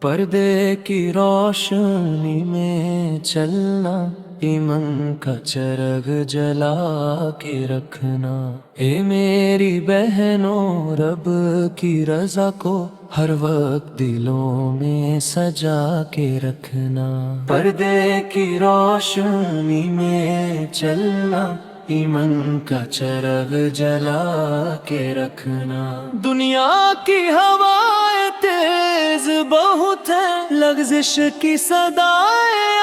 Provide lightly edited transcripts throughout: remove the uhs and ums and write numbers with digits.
پردے کی روشنی میں چلنا، ایمان کا چرغ جلا کے رکھنا۔ اے میری بہنوں، رب کی رضا کو ہر وقت دلوں میں سجا کے رکھنا۔ پردے کی روشنی میں چلنا، ایمان کا چرغ جلا کے رکھنا۔ دنیا کی ہوائیں تیز بہت ہے، لغزش کی صدائیں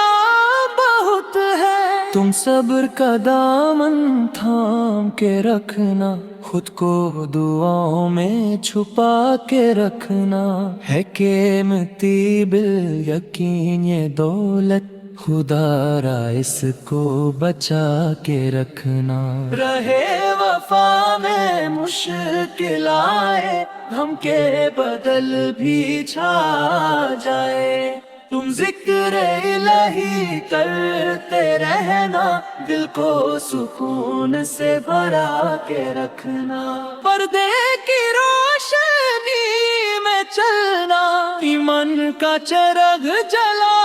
بہت ہے، تم صبر کا دامن تھام کے رکھنا، خود کو دعاؤں میں چھپا کے رکھنا۔ ہے قیمتی بالیقین یہ دولت، خدا را اس کو بچا کے رکھنا۔ رہے وفا میں مشکل آئے، غم کے بدل بھی چھا جائے، تم ذکر الہی کرتے رہنا، دل کو سکون سے بھرا کے رکھنا۔ پردے کی روشنی میں چلنا، ایمان کا چرغ جلا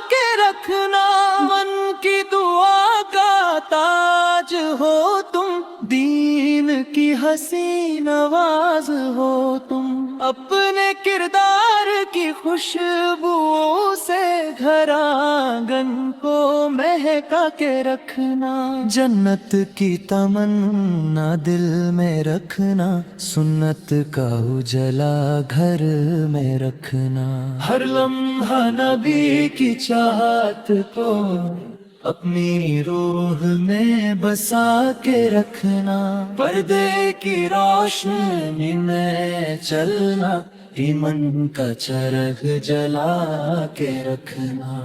کے رکھنا۔ من کی دعا کا تاج ہو تم، دین کی حسین آواز ہو تم، اپنے کردار کی خوشبو سے گھر آنگن کو مہکا کے رکھنا۔ جنت کی تمنا دل میں رکھنا، سنت کا اجلا گھر میں رکھنا۔ ہر لمحہ نبی کی چاہت کو اپنی روح میں بسا کے رکھنا۔ پردے کی روشنی میں چلنا، ایمان کا چرغ جلا کے رکھنا۔